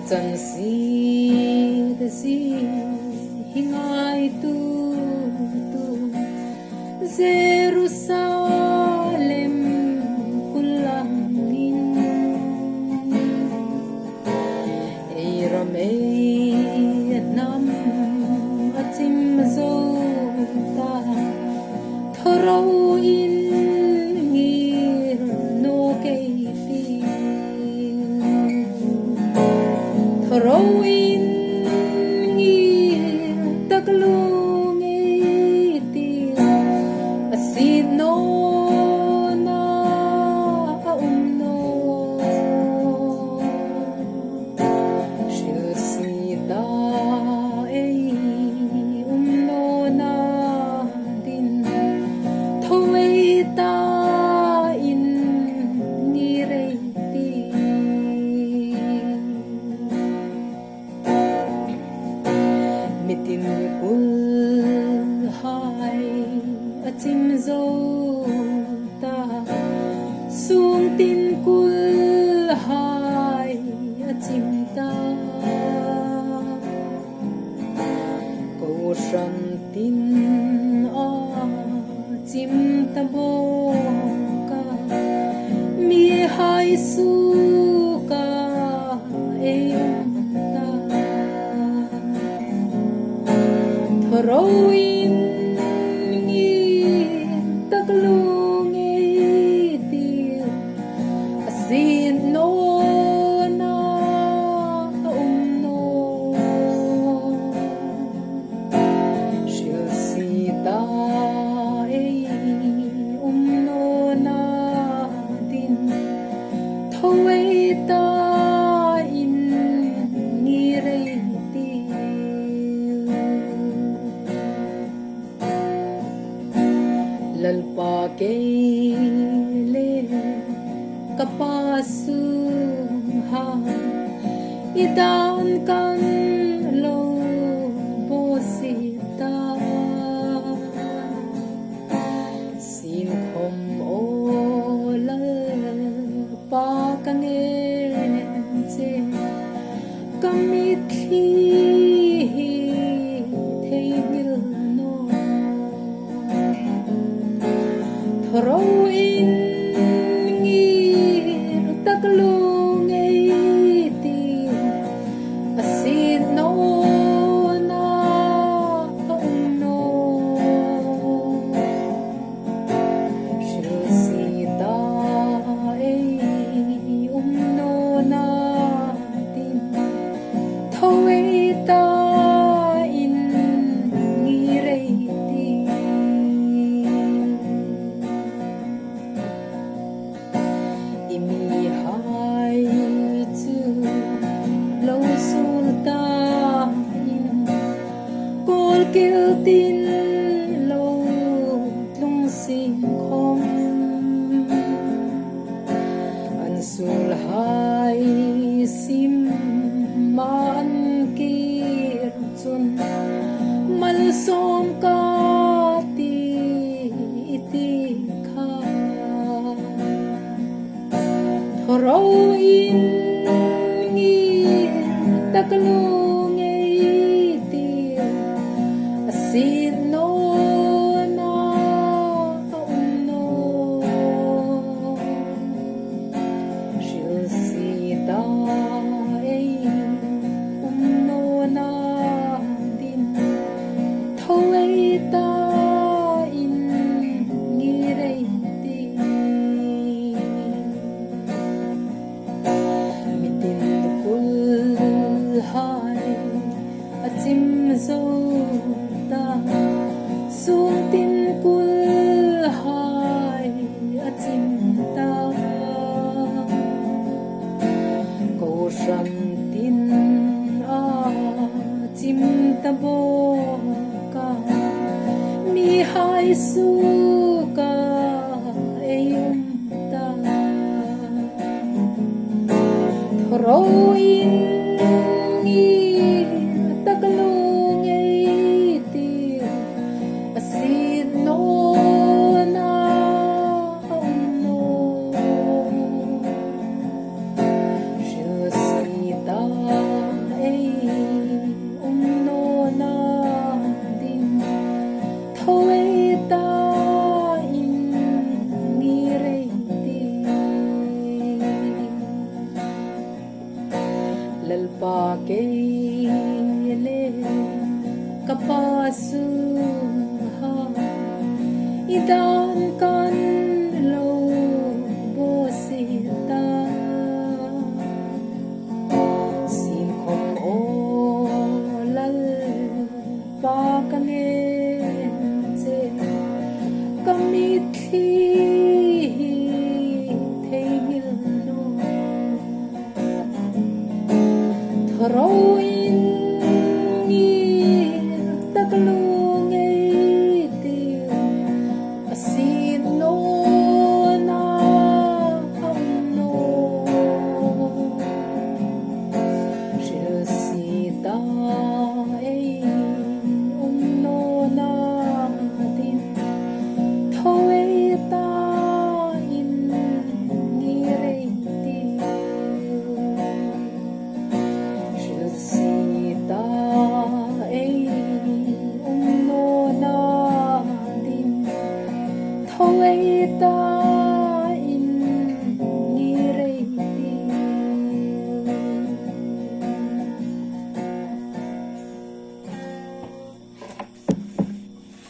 chan si the si hingai tu Jerusalem kulangin ei ramei nam atim zo ta thoro in ngir no ke ti thoro in ngir taklung ei ti asin no na no shil si ta ei no na din thoi ta in ni re ti mitin kul hai atim zo ta sung tin kul hai atim ta ko shan tin a chim ta bo ka mi hai su ka e ta throin taklung ei ti asin no na no shil si ta ei no na din thoi ta in ni re ti lalpa ke le kapasu ha idan kan lo bosita sin khom o lal pa kangen che kamit khi theil no thro in ngir taklung ei ti asin no na no shil si ta ei no na din thoi ta in ni re ti imi hai chu lo sul ta in kol kil tin lo tlung sin khom an sul hai sim man kir chun mal som ka ti iti kha thro in ngir taklung ei ti asin no na no shil si ta ei no na din thoi ta in ni re ti mitin kul hai ke